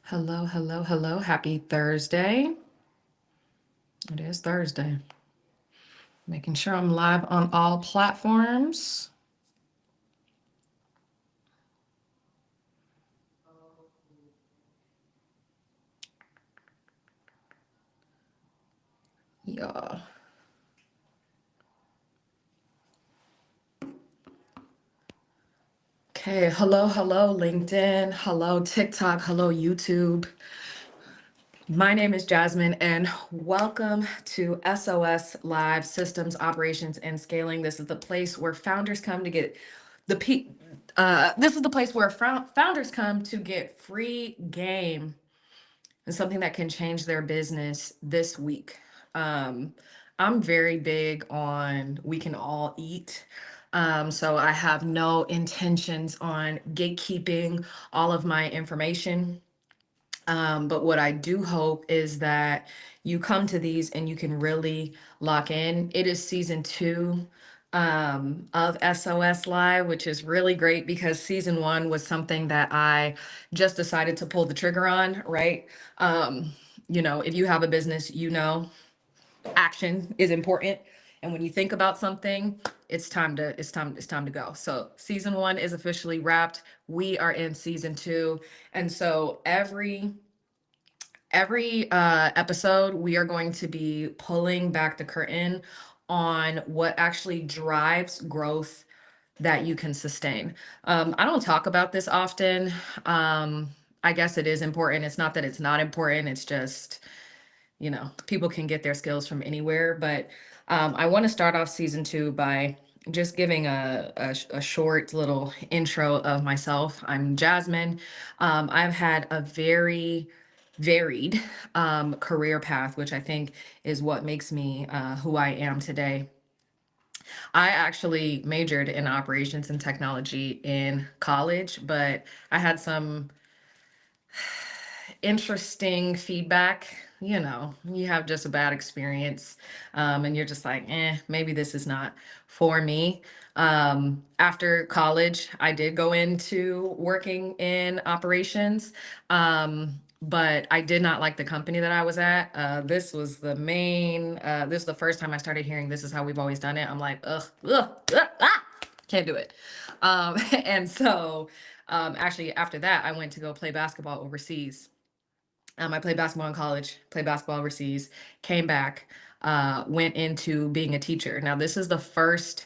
Hello, hello, hello. Happy Thursday. It is Thursday. Making sure I'm live on all platforms. Yeah. Okay. Hello, hello, LinkedIn. Hello, TikTok. Hello, YouTube. My name is Jasmine, and welcome to SOS Live Systems, Operations, and Scaling. This is the place where founders come to get the this is the place where founders come to get free game and something that can change their business this week. Um, I'm very big on we can all eat. So I have no intentions on gatekeeping all of my information. But what I do hope is that you come to these and you can really lock in. It is season two of SOS Live, which is really great because season one was something that I just decided to pull the trigger on, right? Um, if you have a business, action is important. And when you think about something, it's time to go. So season one is officially wrapped. We are in season two. And so every episode, we are going to be pulling back the curtain on what actually drives growth that you can sustain. I don't talk about this often. I guess it is important. It's not that it's not important. It's just, people can get their skills from anywhere. But I want to start off season two by just giving a short little intro of myself. I'm Jasmine. I've had a very varied career path, which I think is what makes me who I am today. I actually majored in operations and technology in college, but I had some interesting feedback. You have just a bad experience, and you're just like, maybe this is not for me. After college, I did go into working in operations, but I did not like the company that I was at. This is the first time I started hearing this is how we've always done it. I'm like, ugh, ugh, ugh, ah, can't do it. And so, actually, after that, I went to go play basketball overseas. I played basketball in college, played basketball overseas, came back, went into being a teacher. Now, this is the first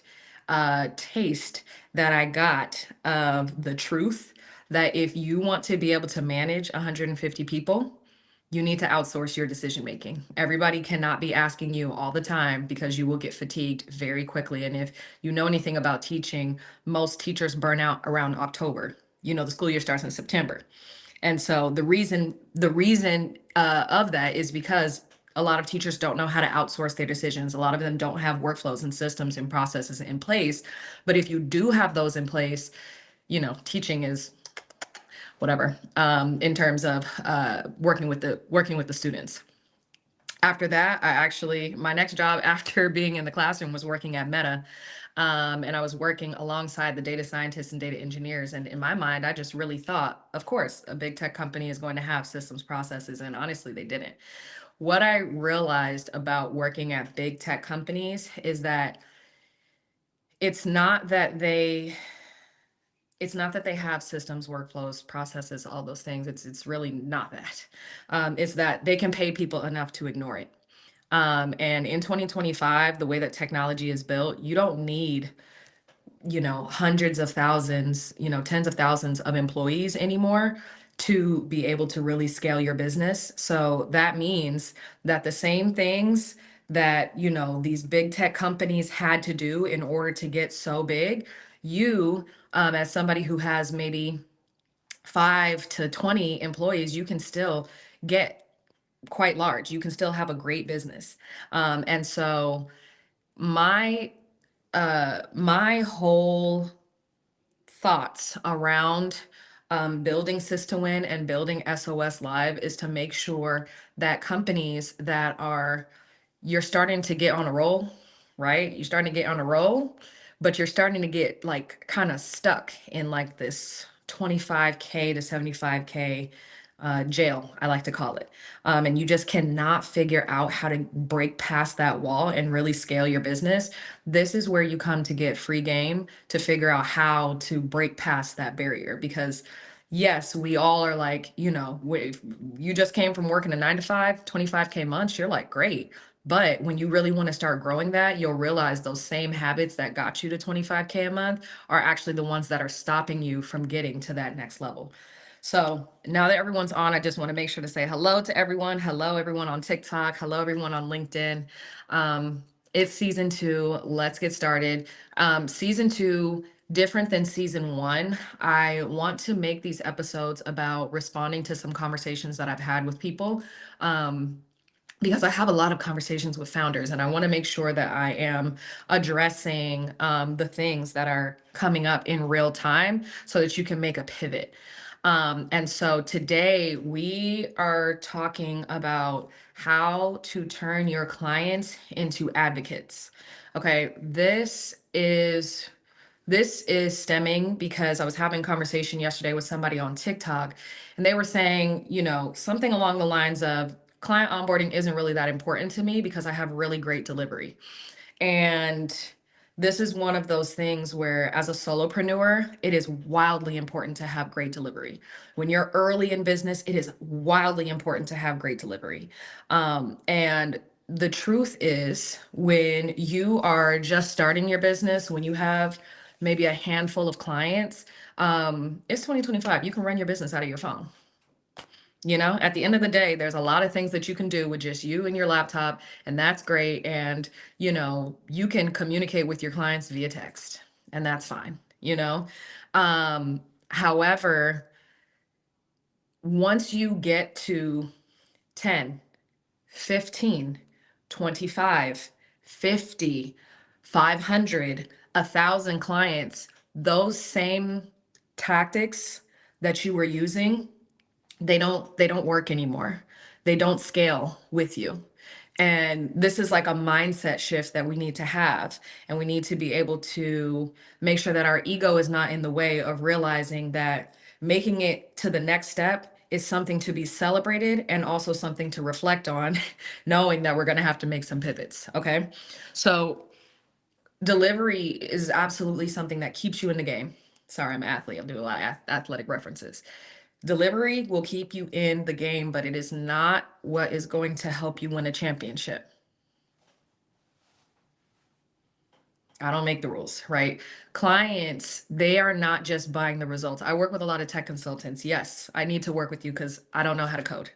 taste that I got of the truth that if you want to be able to manage 150 people, you need to outsource your decision making. Everybody cannot be asking you all the time because you will get fatigued very quickly. And if you know anything about teaching, most teachers burn out around October. The school year starts in September. And so the reason of that is because a lot of teachers don't know how to outsource their decisions. A lot of them don't have workflows and systems and processes in place. But if you do have those in place, teaching is whatever in terms of working with the students. After that, my next job after being in the classroom was working at Meta. And I was working alongside the data scientists and data engineers. And in my mind, I just really thought, of course, a big tech company is going to have systems processes. And honestly, they didn't. What I realized about working at big tech companies is that it's not that they it's not that they have systems, workflows, processes, all those things. It's really not that. It's that they can pay people enough to ignore it. And in 2025, the way that technology is built, you don't need, hundreds of thousands, tens of thousands of employees anymore to be able to really scale your business. So that means that the same things that, these big tech companies had to do in order to get so big, you, as somebody who has maybe 5 to 20 employees, you can still get quite large. You can still have a great business. And so my my whole thoughts around building Win and building SOS Live is to make sure that companies that you're starting to get on a roll, right? You're starting to get on a roll, but you're starting to get like kind of stuck in like this 25K to 75K jail, I like to call it. And you just cannot figure out how to break past that wall and really scale your business. This is where you come to get free game to figure out how to break past that barrier. Because yes, we all are like, if you just came from working a 9 to 5, 25K months, you're like, great. But when you really want to start growing that, you'll realize those same habits that got you to 25K a month are actually the ones that are stopping you from getting to that next level. So now that everyone's on, I just want to make sure to say hello to everyone. Hello, everyone on TikTok. Hello, everyone on LinkedIn. It's season 2. Let's get started. Season 2, different than season 1. I want to make these episodes about responding to some conversations that I've had with people. Because I have a lot of conversations with founders, and I want to make sure that I am addressing the things that are coming up in real time so that you can make a pivot. And so today we are talking about how to turn your clients into advocates. Okay, this is stemming because I was having a conversation yesterday with somebody on TikTok, and they were saying, something along the lines of client onboarding isn't really that important to me because I have really great delivery. And this is one of those things where, as a solopreneur, it is wildly important to have great delivery. When you're early in business, it is wildly important to have great delivery. And the truth is, when you are just starting your business, when you have maybe a handful of clients, it's 2025. You can run your business out of your phone. At the end of the day, there's a lot of things that you can do with just you and your laptop, and that's great. And, you can communicate with your clients via text, and that's fine. However, once you get to 10, 15, 25, 50, 500, 1,000 clients, those same tactics that you were using, they don't work anymore. They don't scale with you. And this is like a mindset shift that we need to have. And we need to be able to make sure that our ego is not in the way of realizing that making it to the next step is something to be celebrated and also something to reflect on, knowing that we're going to have to make some pivots. Okay. So delivery is absolutely something that keeps you in the game. Sorry, I'm an athlete. I'm doing a lot of athletic references. Delivery will keep you in the game, but it is not what is going to help you win a championship. I don't make the rules, right? Clients, they are not just buying the results. I work with a lot of tech consultants. Yes, I need to work with you because I don't know how to code.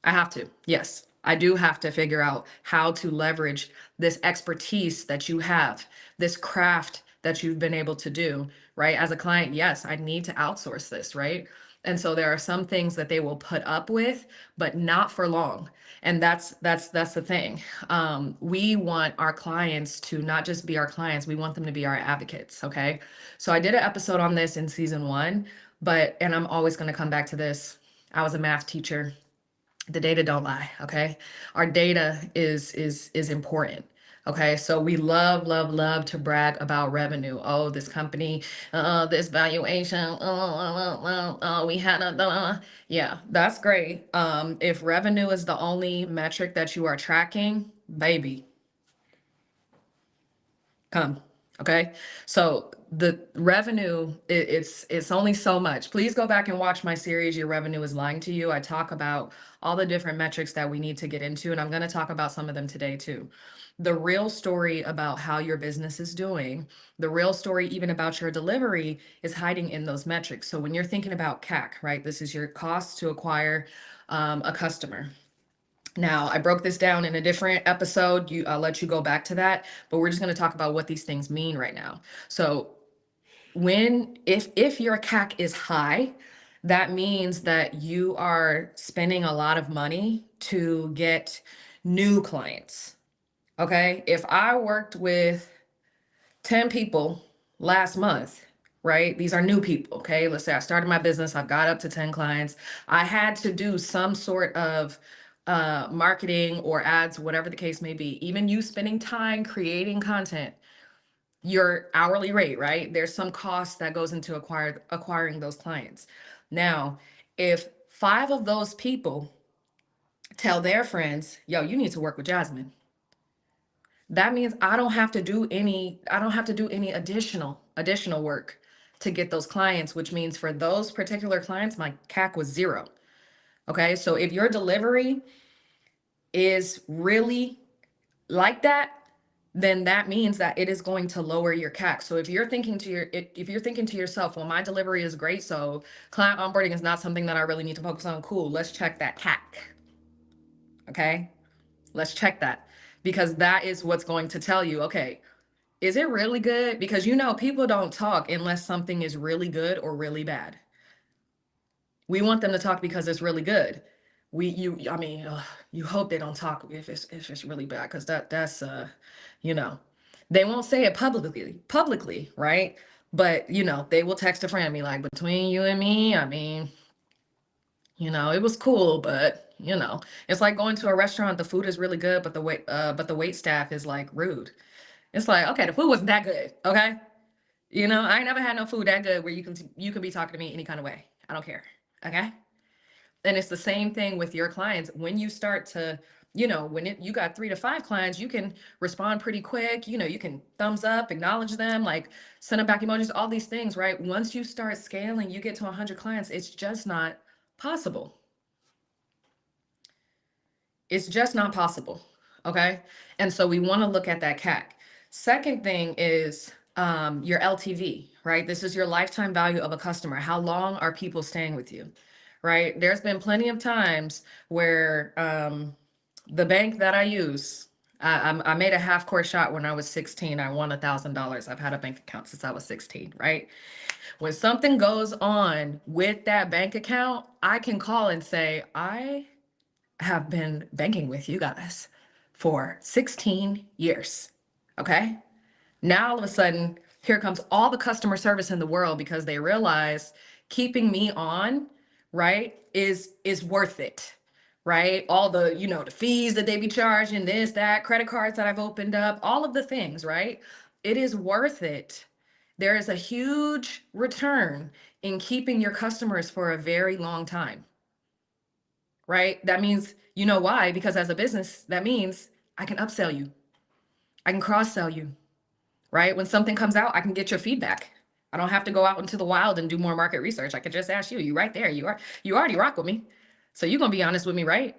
I have to. Yes, I do have to figure out how to leverage this expertise that you have, this craft that you've been able to do, right? As a client, yes, I need to outsource this, right? And so there are some things that they will put up with, but not for long. And that's the thing. We want our clients to not just be our clients, we want them to be our advocates. Okay. So I did an episode on this in season 1, and I'm always going to come back to this. I was a math teacher. The data don't lie. Okay, our data is important. Okay, so we love to brag about revenue. Oh, this company, this valuation, we had yeah, that's great. If revenue is the only metric that you are tracking, baby, come. Okay, so the revenue, it's only so much. Please go back and watch my series, Your Revenue is Lying to You. I talk about all the different metrics that we need to get into, and I'm going to talk about some of them today too. The real story about how your business is doing, the real story even about your delivery, is hiding in those metrics. So when you're thinking about CAC, right, this is your cost to acquire a customer. Now, I broke this down in a different episode. I'll let you go back to that, but we're just going to talk about what these things mean right now. So, if your CAC is high, that means that you are spending a lot of money to get new clients. Okay? If I worked with 10 people last month, right? These are new people. Okay. Let's say I started my business, I've got up to 10 clients. I had to do some sort of marketing or ads, whatever the case may be. Even you spending time creating content, your hourly rate, right? There's some cost that goes into acquiring those clients. Now, if 5 of those people tell their friends, yo, you need to work with Jasmine. That means I don't have to do any additional work to get those clients, which means for those particular clients, my CAC was 0. Okay. So if your delivery is really like that, then that means that it is going to lower your CAC. So if you're thinking to yourself, well, my delivery is great, so client onboarding is not something that I really need to focus on. Cool. Let's check that CAC. Okay. Let's check that, because that is what's going to tell you, okay, is it really good? Because people don't talk unless something is really good or really bad. We want them to talk because it's really good. You hope they don't talk if it's really bad, because that's they won't say it publicly, right? But they will text a friend, be like, between you and me, it was cool, but it's like going to a restaurant, the food is really good, but the wait staff is like rude. It's like, okay, the food wasn't that good, okay? I ain't never had no food that good where you can be talking to me any kind of way. I don't care, okay? And it's the same thing with your clients. When you start to, you got 3 to 5 clients, you can respond pretty quick. You can thumbs up, acknowledge them, like send them back emojis, all these things, right? Once you start scaling, you get to 100 clients, it's just not possible. It's just not possible. Okay. And so we want to look at that CAC. Second thing is your LTV, right? This is your lifetime value of a customer. How long are people staying with you, right? There's been plenty of times where the bank that I use, I made a half court shot when I was 16. I won $1,000. I've had a bank account since I was 16, right? When something goes on with that bank account, I can call and say, I have been banking with you guys for 16 years. Okay. Now all of a sudden, here comes all the customer service in the world, because they realize keeping me on, right, is worth it. Right? All the, the fees that they be charging, this, that, credit cards that I've opened up, all of the things, right? It is worth it. There is a huge return in keeping your customers for a very long time. Right? That means, why? Because as a business, that means I can upsell you. I can cross sell you, right? When something comes out, I can get your feedback. I don't have to go out into the wild and do more market research. I could just ask you. You right there. You already rock with me. So you're going to be honest with me, right?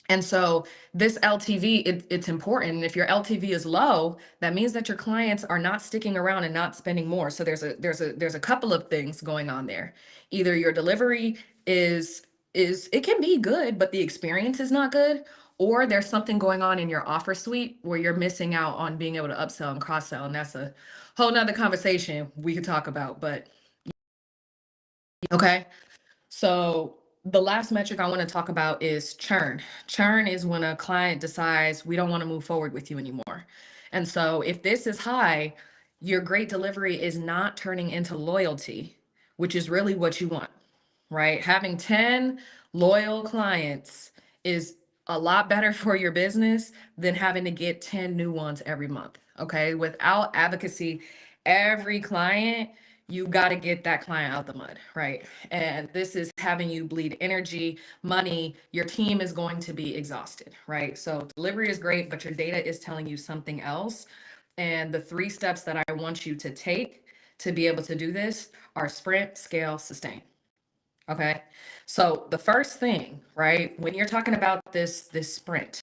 And so this LTV, it's important. And if your LTV is low, that means that your clients are not sticking around and not spending more. So there's a couple of things going on there. Either your delivery is it can be good, but the experience is not good, or there's something going on in your offer suite where you're missing out on being able to upsell and cross sell. And that's a whole nother conversation we could talk about. But okay. So the last metric I want to talk about is churn. Churn is when a client decides we don't want to move forward with you anymore. And so if this is high, your great delivery is not turning into loyalty, which is really what you want, right? Having 10 loyal clients is a lot better for your business than having to get 10 new ones every month. Okay. Without advocacy, every client, you got to get that client out the mud, right? And this is having you bleed energy, money. Your team is going to be exhausted, right? So delivery is great, but your data is telling you something else. And the 3 steps that I want you to take to be able to do this are sprint, scale, sustain. Okay. So the first thing, right, when you're talking about this sprint,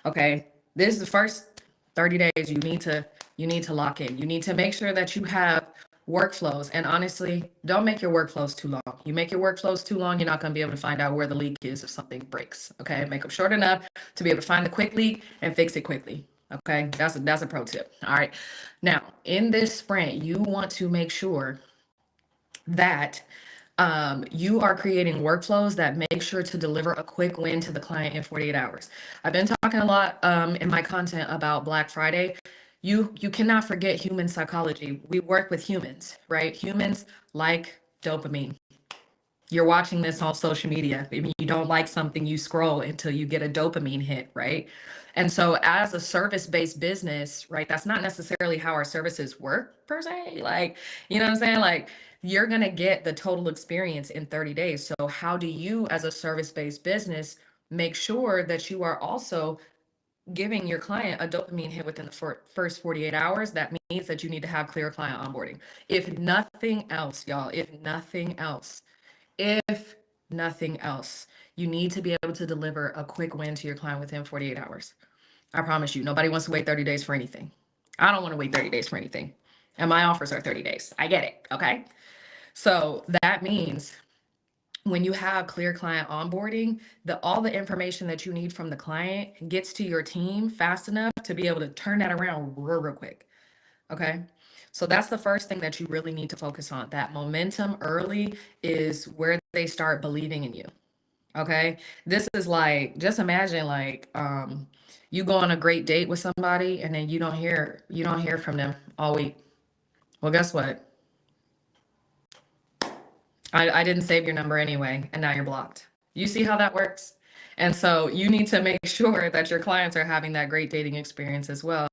okay, this is the first 30 days you need to lock in. You need to make sure that you have workflows. And honestly, don't make your workflows too long. You make your workflows too long, you're not going to be able to find out where the leak is if something breaks. Okay. Make them short enough to be able to find the quick leak and fix it quickly. Okay. That's a pro tip. All right. Now, in this sprint, you want to make sure that you are creating workflows that make sure to deliver a quick win to the client in 48 hours. I've been talking a lot in my content about Black Friday. You cannot forget human psychology. We work with humans, right? Humans like dopamine. You're watching this on social media. If you don't like something, you scroll until you get a dopamine hit, right? And so, as a service based business, right, that's not necessarily how our services work per se. Like, you know what I'm saying? Like, you're going to get the total experience in 30 days. So, how do you, as a service based business, make sure that you are also giving your client a dopamine hit within the first 48 hours? That means that you need to have clear client onboarding. If nothing else, y'all, if nothing else, you need to be able to deliver a quick win to your client within 48 hours. I promise you, nobody wants to wait 30 days for anything. I don't want to wait 30 days for anything. And my offers are 30 days. I get it. Okay. So that means when you have clear client onboarding, all the information that you need from the client gets to your team fast enough to be able to turn that around real quick. Okay. So that's the first thing that you really need to focus on. That momentum early is where they start believing in you. Okay. This is like, just imagine like, you go on a great date with somebody and then you don't hear from them all week. Well, guess what? I didn't save your number anyway, and now you're blocked. You see how that works? And so you need to make sure that your clients are having that great dating experience as well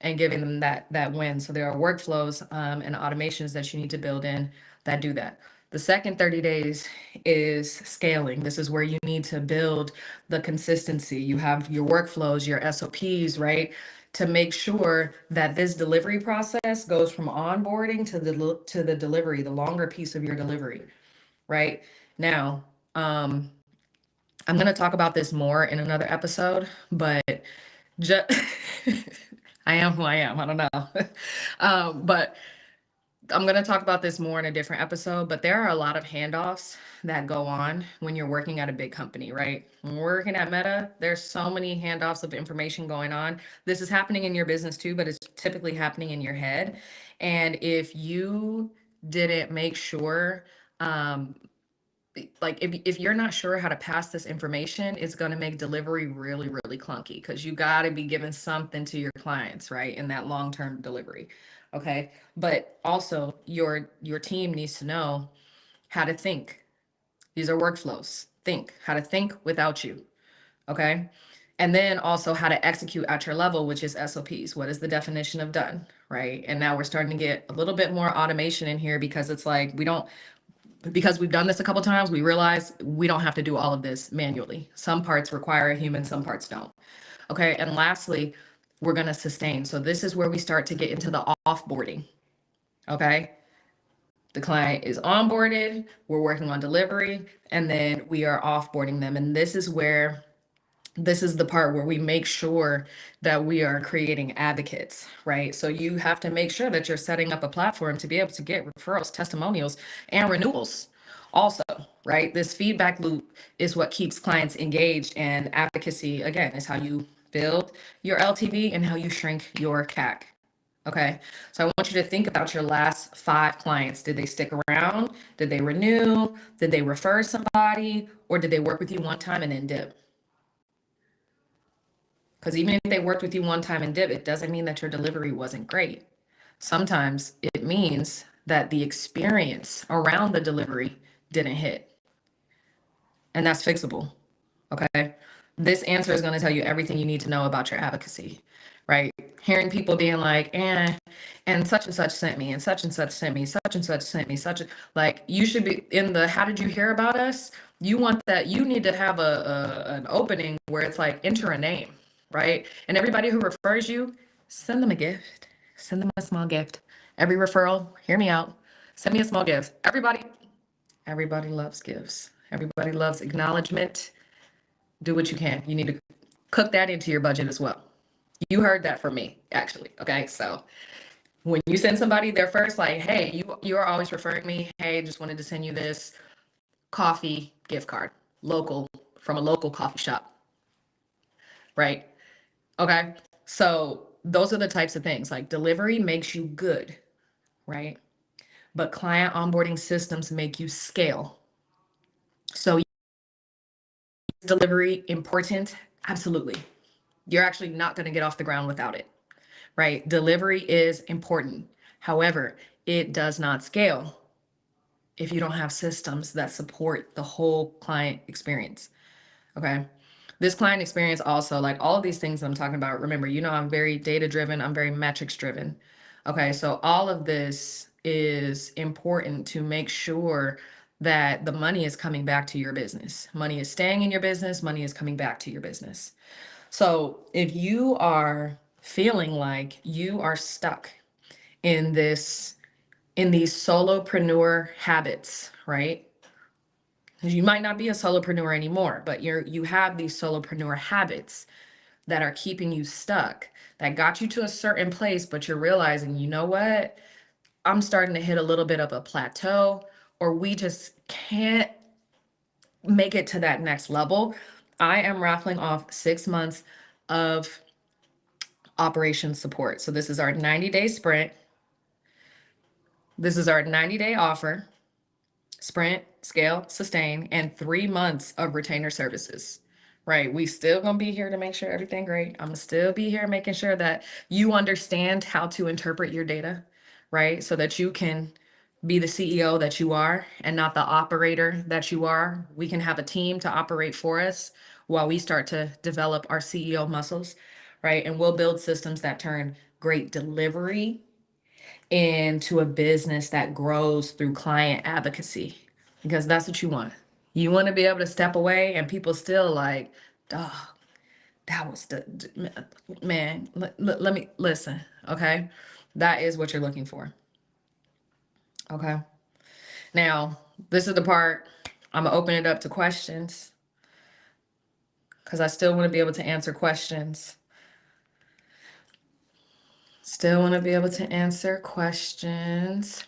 and giving them that win. So there are workflows and automations that you need to build in that do that. The second 30 days is scaling. This is where you need to build the consistency. You have your workflows, your SOPs, right? To make sure that this delivery process goes from onboarding to the delivery, the longer piece of your delivery, right? Now, I'm going to talk about this more in another episode, but just I am who I am. I don't know. But I'm going to talk about this more in a different episode, but there are a lot of handoffs that go on when you're working at a big company, right? When we're working at Meta, there's so many handoffs of information going on. This is happening in your business too, but it's typically happening in your head. And if you didn't make sure, um, like if you're not sure how to pass this information, it's going to make delivery really, really clunky because you got to be giving something to your clients, right? In that long-term delivery. Okay. But also your team needs to know how to think. These are workflows. Think how to think without you. Okay. And then also how to execute at your level, which is SOPs. What is the definition of done? Right. And now we're starting to get a little bit more automation in here because it's like because we've done this a couple times, we realize we don't have to do all of this manually. Some parts require a human, some parts don't. Okay. And lastly, we're going to sustain. So this is where we start to get into the offboarding. Okay. The client is onboarded, we're working on delivery, and then we are offboarding them. And this is the part where we make sure that we are creating advocates, right? So you have to make sure that you're setting up a platform to be able to get referrals, testimonials, and renewals also, right? This feedback loop is what keeps clients engaged, and advocacy, again, is how you build your LTV and how you shrink your CAC. Okay, so I want you to think about your last 5 clients. Did they stick around? Did they renew? Did they refer somebody? Or did they work with you one time and then dip? Because even if they worked with you one time and dip, it doesn't mean that your delivery wasn't great. Sometimes it means that the experience around the delivery didn't hit, and that's fixable. Okay. This answer is going to tell you everything you need to know about your advocacy, right? Hearing people being like, and such sent me, and such sent me, such and such sent me, like you should be in the how did you hear about us? You want that, you need to have an opening where it's like enter a name, right? And everybody who refers you, send them a gift, send them a small gift. Every referral, hear me out, send me a small gift. Everybody loves gifts. Everybody loves acknowledgement. Do what you can. You need to cook that into your budget as well. You heard that from me, actually. Okay. So when you send somebody their first, like, hey, you are always referring me. Hey, just wanted to send you this coffee gift card, local, from a local coffee shop. Right. Okay. So those are the types of things, like delivery makes you good, right? But client onboarding systems make you scale. So delivery important? Absolutely. You're actually not going to get off the ground without it, right? Delivery is important. However, it does not scale if you don't have systems that support the whole client experience. Okay. This client experience also, like all of these things I'm talking about, remember, I'm very data driven, I'm very metrics driven. Okay. So all of this is important to make sure that the money is coming back to your business. Money is staying in your business, money is coming back to your business. So if you are feeling like you are stuck in these solopreneur habits, right? 'Cause you might not be a solopreneur anymore, but you have these solopreneur habits that are keeping you stuck, that got you to a certain place, but you're realizing, you know what? I'm starting to hit a little bit of a plateau, or we just can't make it to that next level. I am raffling off 6 months of operations support. So this is our 90-day sprint. This is our 90-day offer. Sprint, scale, sustain, and 3 months of retainer services. Right. We still gonna be here to make sure everything great. I'm gonna still be here making sure that you understand how to interpret your data, right? So that you can be the CEO that you are and not the operator that you are. We can have a team to operate for us while we start to develop our CEO muscles, right? And we'll build systems that turn great delivery into a business that grows through client advocacy, because that's what you want. You want to be able to step away and people still like, dog, that was man. Let me listen. Okay. That is what you're looking for. Okay. Now, this is the part I'm going to open it up to questions, because I still want to be able to answer questions. Still want to be able to answer questions.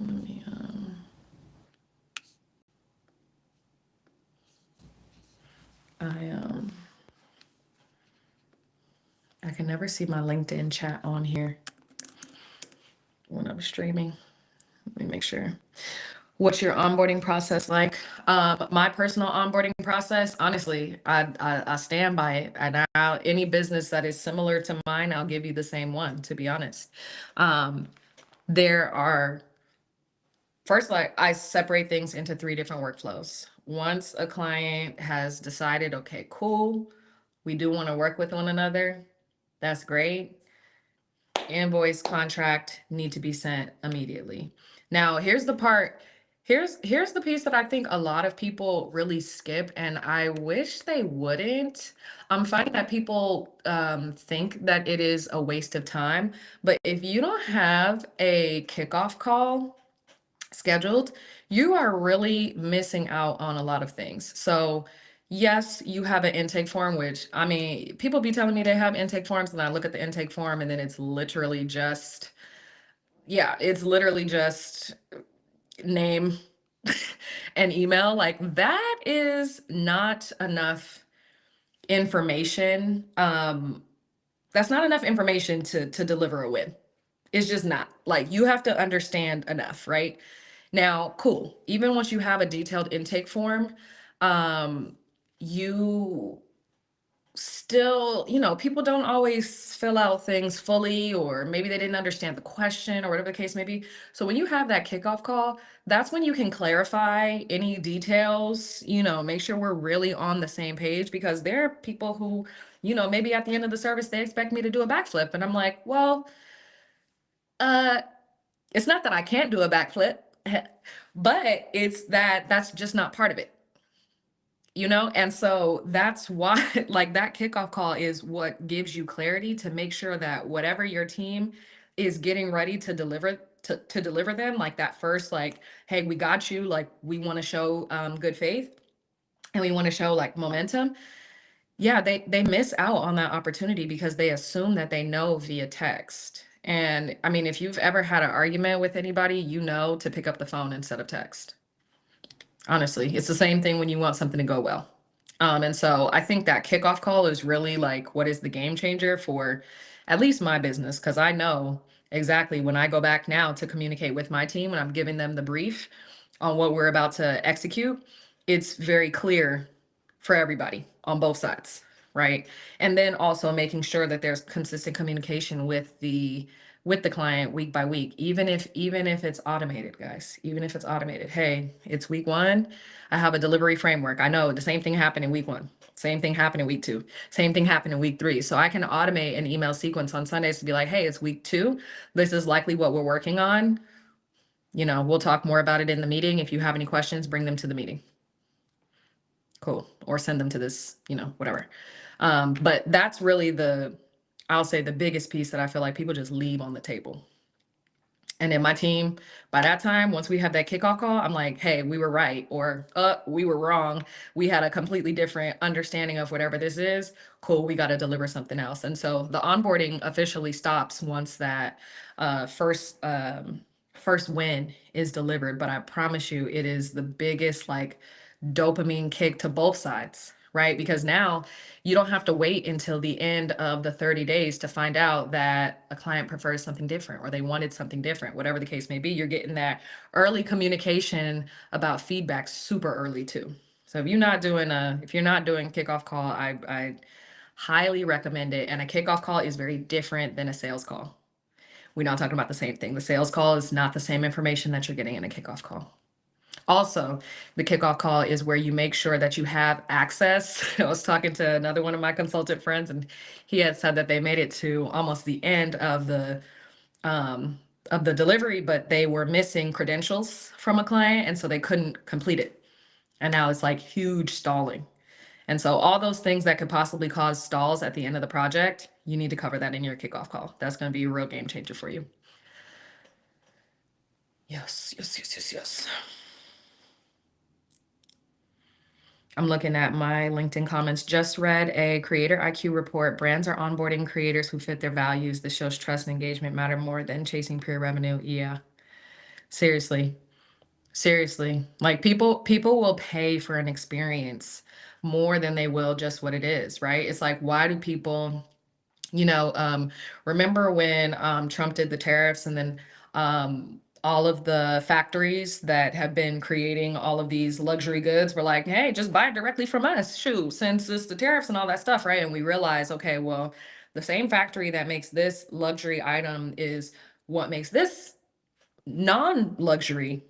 Let me, I can never see my LinkedIn chat on here when I'm streaming. Let me make sure. What's your onboarding process like? My personal onboarding process, honestly, I stand by it. And any business that is similar to mine, I'll give you the same one, to be honest. There are, first, like, I separate things into 3 different workflows. Once a client has decided, okay, cool, we do want to work with one another, that's great. Invoice, contract need to be sent immediately. Now, here's the part. Here's the piece that I think a lot of people really skip, and I wish they wouldn't. I'm finding that people think that it is a waste of time, but if you don't have a kickoff call scheduled, you are really missing out on a lot of things. So yes, you have an intake form, which, I mean, people be telling me they have intake forms, and I look at the intake form and then it's literally just, yeah, it's literally just name and email. Like, that is not enough information. That's not enough information to deliver a win. It's just not. Like, you have to understand enough, right? Now, cool. Even once you have a detailed intake form, you still, people don't always fill out things fully, or maybe they didn't understand the question or whatever the case may be. So when you have that kickoff call, that's when you can clarify any details, make sure we're really on the same page, because there are people who, maybe at the end of the service, they expect me to do a backflip. And I'm like, well, uh, it's not that I can't do a backflip, but it's that that's just not part of it, And so that's why, like, that kickoff call is what gives you clarity to make sure that whatever your team is getting ready to deliver to deliver them, like that first, like, hey, we got you, like, we want to show good faith, and we want to show like momentum. Yeah, they miss out on that opportunity because they assume that they know via text. And I mean, if you've ever had an argument with anybody, to pick up the phone instead of text. Honestly, it's the same thing when you want something to go well. And so I think that kickoff call is really like what is the game changer for at least my business, because I know exactly when I go back now to communicate with my team and I'm giving them the brief on what we're about to execute, it's very clear for everybody on both sides, right? And then also making sure that there's consistent communication with the client week by week, even if it's automated, guys, even if it's automated. Hey, it's week 1. I have a delivery framework. I know the same thing happened in week 1. Same thing happened in week 2. Same thing happened in week 3. So I can automate an email sequence on Sundays to be like, hey, it's week 2. This is likely what we're working on. We'll talk more about it in the meeting. If you have any questions, bring them to the meeting. Cool. Or send them to this, whatever. But that's really I'll say the biggest piece that I feel like people just leave on the table. And then my team, by that time, once we have that kickoff call, I'm like, hey, we were right, or we were wrong. We had a completely different understanding of whatever this is. Cool, we got to deliver something else. And so the onboarding officially stops once that first win is delivered. But I promise you, it is the biggest like dopamine kick to both sides, right? Because now you don't have to wait until the end of the 30 days to find out that a client prefers something different or they wanted something different, whatever the case may be. You're getting that early communication about feedback super early too. So if you're not doing kickoff call, I highly recommend it. And a kickoff call is very different than a sales call. We're not talking about the same thing. The sales call is not the same information that you're getting in a kickoff call. Also, the kickoff call is where you make sure that you have access. I was talking to another one of my consultant friends, and he had said that they made it to almost the end of the delivery, but they were missing credentials from a client, and so they couldn't complete it. And now it's like huge stalling. And so all those things that could possibly cause stalls at the end of the project, you need to cover that in your kickoff call. That's going to be a real game changer for you. Yes, yes, yes, yes, yes. I'm looking at my LinkedIn comments. Just read a Creator IQ report. Brands are onboarding creators who fit their values. This shows trust and engagement matter more than chasing pure revenue. Yeah, seriously, seriously. Like people will pay for an experience more than they will just what it is, right? It's like, why do people remember when Trump did the tariffs, and then all of the factories that have been creating all of these luxury goods were like, hey, just buy it directly from us. Shoot, since it's the tariffs and all that stuff, right? And we realize, okay, well, the same factory that makes this luxury item is what makes this non-luxury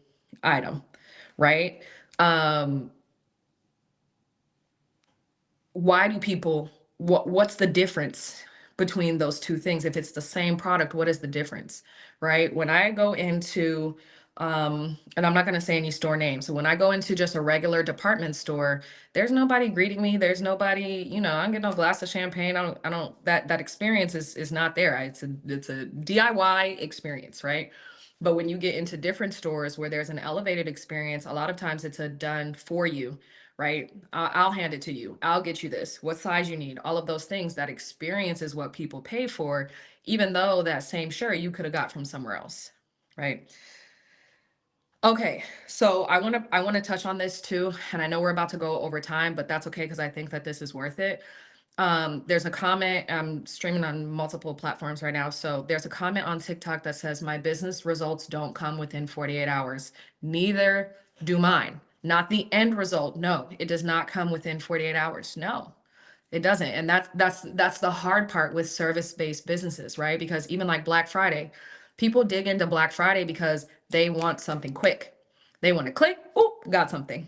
item, right? Why do people, what's the difference between those two things? If it's the same product, what is the difference, right? When I go into and I'm not going to say any store names, so when I go into just a regular department store, there's nobody greeting me, there's nobody, I don't get no glass of champagne. I don't that experience is not there. It's a DIY experience, right? But when you get into different stores where there's an elevated experience, a lot of times it's a done for you, right? I'll hand it to you. I'll get you this. What size you need? All of those things. That experience is what people pay for, even though that same shirt you could have got from somewhere else, right? Okay, so I want to touch on this too, and I know we're about to go over time, but that's okay because I think that this is worth it. There's a comment. I'm streaming on multiple platforms right now. So there's a comment on TikTok that says, my business results don't come within 48 hours. Neither do mine. Not the end result. No, it does not come within 48 hours. No, it doesn't. And that's the hard part with service-based businesses, right? Because even like Black Friday, people dig into Black Friday because they want something quick. They want to click, oh, got something.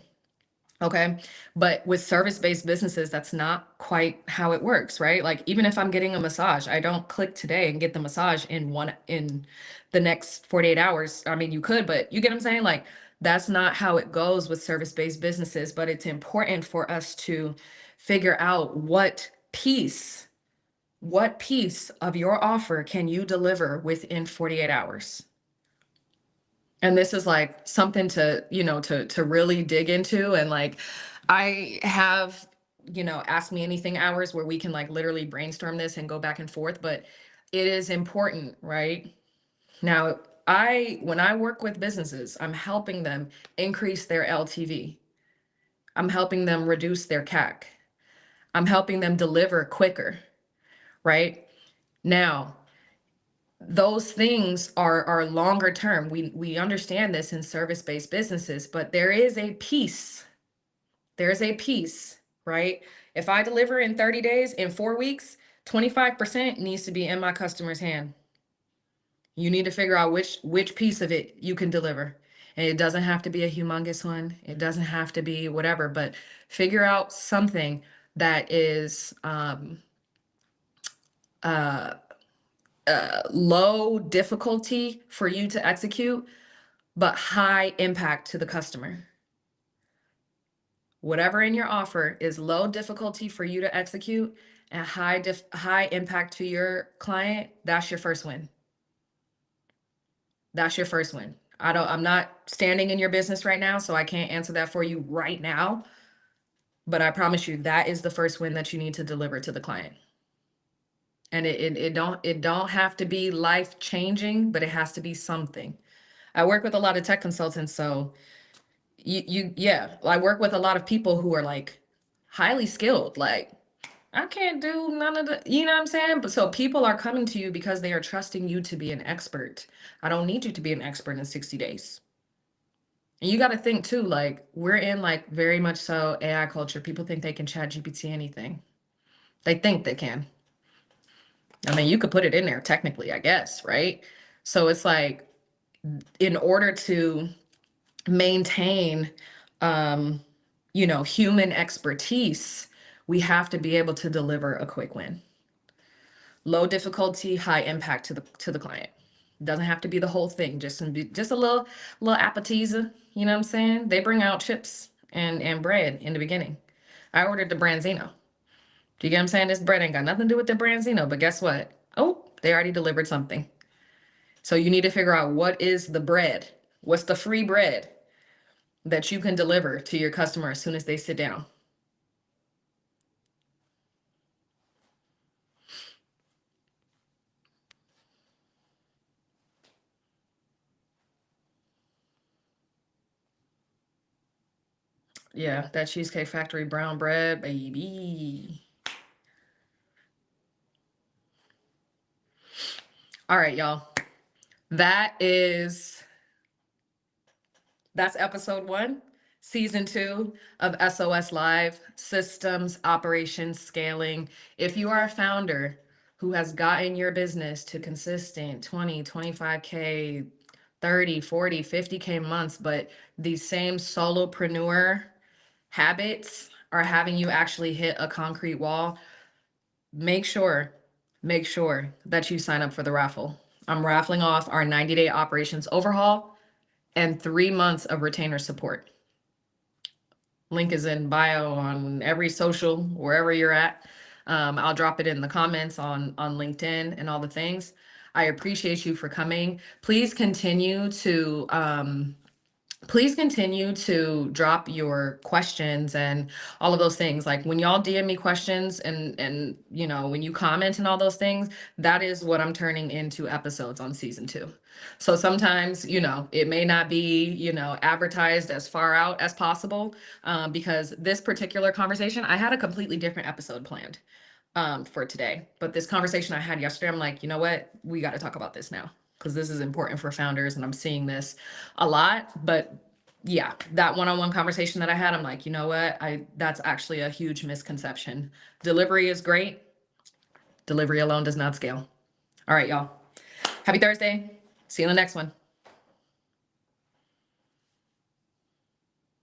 Okay. But with service-based businesses, that's not quite how it works, right? Like even if I'm getting a massage, I don't click today and get the massage in the next 48 hours. I mean, you could, but you get what I'm saying? Like that's not how it goes with service-based businesses, but it's important for us to figure out what piece of your offer can you deliver within 48 hours? And this is like something to to really dig into. And like I have ask me anything hours where we can like literally brainstorm this and go back and forth, but it is important, right? Now when I work with businesses, I'm helping them increase their LTV. I'm helping them reduce their CAC. I'm helping them deliver quicker, right? Now those things are longer term. We understand this in service-based businesses, but there's a piece, right? If I deliver in 30 days, in 4 weeks, 25% needs to be in my customer's hand. You need to figure out which piece of it you can deliver. And it doesn't have to be a humongous one. It doesn't have to be whatever, but figure out something that is uh, low difficulty for you to execute, but high impact to the customer. Whatever in your offer is low difficulty for you to execute and high impact to your client, that's your first win. That's your first win. I'm not standing in your business right now, so I can't answer that for you right now. But I promise you that is the first win that you need to deliver to the client. And it don't have to be life changing, but it has to be something. I work with a lot of tech consultants, so yeah, I work with a lot of people who are like highly skilled. Like, I can't do none of the, you know what I'm saying? But so people are coming to you because they are trusting you to be an expert. I don't need you to be an expert in 60 days. And you got to think too, like we're in like very much so AI culture. People think they can chat GPT anything. They think they can. I mean, you could put it in there technically, I guess, right? So it's like in order to maintain human expertise, we have to be able to deliver a quick win. Low difficulty, high impact to the client. Doesn't have to be the whole thing, just a little appetizer, you know what I'm saying? They bring out chips and bread in the beginning. I ordered the branzino. Do you get what I'm saying? This bread ain't got nothing to do with the branzino, but guess what? Oh, they already delivered something. So you need to figure out what is the bread? What's the free bread that you can deliver to your customer as soon as they sit down? Yeah, that Cheesecake Factory brown bread, baby. All right, y'all. That's episode 1, season 2 of SOS Live, Systems, Operations, Scaling. If you are a founder who has gotten your business to consistent 20, 25K, 30, 40, 50K months, but these same solopreneur habits are having you actually hit a concrete wall, make sure that you sign up for the raffle. I'm raffling off our 90-day operations overhaul and 3 months of retainer support. Link is in bio on every social, wherever you're at. I'll drop it in the comments on LinkedIn and all the things. I appreciate you for coming. Please continue to drop your questions and all of those things. Like when y'all DM me questions and when you comment and all those things, that is what I'm turning into episodes on season 2. So sometimes, it may not be, advertised as far out as possible, because this particular conversation, I had a completely different episode planned for today. But this conversation I had yesterday, I'm like, you know what? We got to talk about this now because this is important for founders and I'm seeing this a lot. But yeah, that one-on-one conversation that I had, I'm like, you know what? That's actually a huge misconception. Delivery is great. Delivery alone does not scale. All right, y'all. Happy Thursday. See you in the next one.